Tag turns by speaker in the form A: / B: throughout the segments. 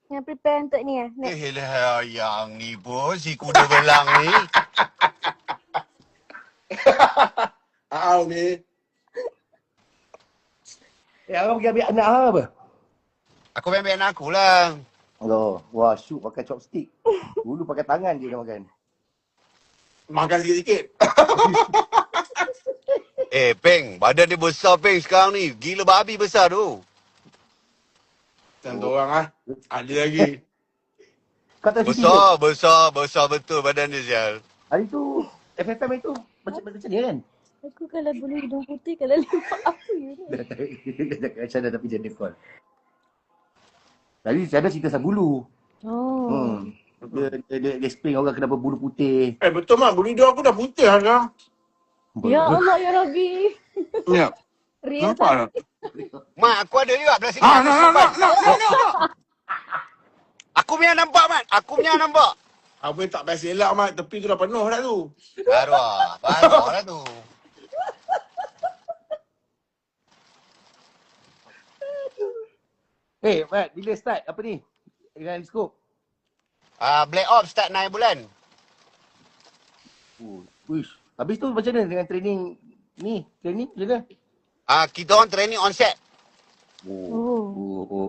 A: Yang prepare untuk ni
B: lah, yang ni pun si kuda belang ni.
C: Ni.
D: Abang pergi ambil anak hang apa?
B: Aku ambil anak aku lah.
D: Oh, wah, shoot pakai chopstick. Dulu pakai tangan je dia makan.
C: Makan sikit-sikit.
B: Peng, badan dia besar Peng sekarang ni. Gila babi besar tu.
C: Tentu orang ada lagi.
D: Kau tahu Siti ke?
B: Besar betul badan dia sial.
D: Hari tu, FFM itu macam ni kan?
A: Aku kalau bulu hidung putih, kalau lemak apa you ni?
D: Macam dah tapi dia call. Tadi saya ada cerita pasal bulu.
A: Oh.
D: Dia explain orang kenapa bulu putih.
C: Betul mak, bulu hidung aku dah putih sekarang.
A: Ya Allah, ya Rabbi.
C: Ya.
A: Real
C: Nampak tak?
B: Mak, aku ada juga belah sini.
C: Nak.
B: Aku punya nampak, Mat. Aku punya nampak.
C: Apa tak biasa elak mak, tepi tu dah penuh dah tu.
B: Baru lah tu.
D: Mat, bila start apa ni? Dengan scope?
B: Black Ops start 9 bulan.
D: Wish. Habis tu macam mana dengan training ni? Training macam mana?
B: Kita orang training on set.
D: Oh.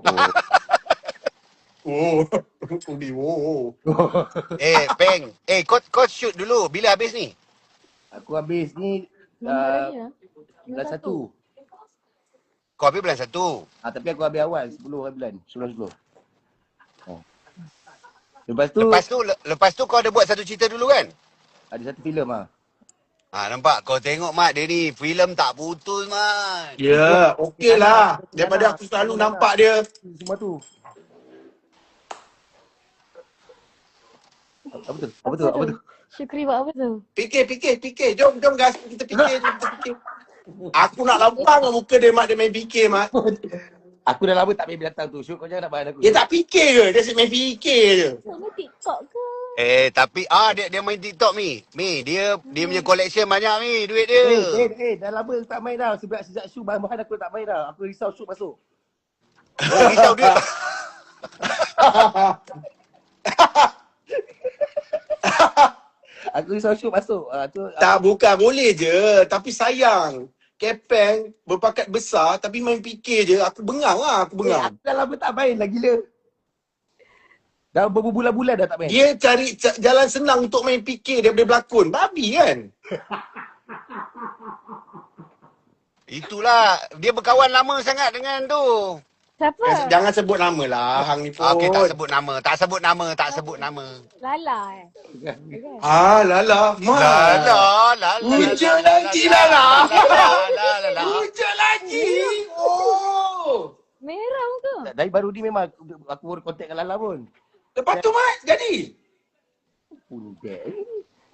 B: Peng. Kau shoot dulu. Bila habis ni?
D: Aku habis ni bulan 1.
B: Kau habis bulan 1.
D: Tapi aku habis awal 10 bulan. 10.
B: Lepas tu kau ada buat satu cerita dulu kan?
D: Ada satu filem
B: Nampak? Kau tengok, Mat. Dia ni filem tak putus, Mat.
C: Ya, okey lah. Daripada aku selalu nampak dia.
D: Semua tu. Apa tu?
A: Syukri buat apa tu?
C: Fikir. Jom guys, kita fikir. Aku nak lampang muka dia, Mat. Dia main fikir, Mat.
D: Aku dah lama tak main binatang tu. Syuk, kau jangan nak bahan aku.
C: Dia tak fikir ke? Dia asyik main fikir je.
A: Sama TikTok ke?
B: Tapi dia main TikTok Mi. Dia punya collection banyak Mi, duit dia.
D: Dah lama tak main dah. Sejak Syuk bahan-bahan aku tak main dah. Aku risau Syuk masuk.
B: Risau dia.
D: Aku risau Syuk masuk.
C: Tak, bukan. Boleh je. Tapi sayang. Kepeng berpakat besar tapi main fikir je. Aku bengang.
D: Aku dah lama tak main lah, gila. Dah berbulan-bulan dah tak main.
C: Dia cari jalan senang untuk main fikir daripada berlakon. Babi kan?
B: Itulah. Dia berkawan lama sangat dengan tu.
A: Siapa?
C: Jangan sebut nama lah. Hang ni pun.
B: Okey, tak sebut nama.
A: Lala
C: Lala.
B: Lala.
C: Muncul lagi Lala. Muncul lagi.
A: Merah muka.
D: Dari baru ni memang aku baru kontak dengan Lala pun.
C: Lepas tu Mat, jadi?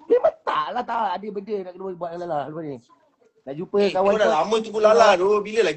D: Memang tak ada benda nak kena buat dengan Lala lepas ni. Nak jumpa kawan
C: kau dah lama tunggu Lala tu. Bila lagi?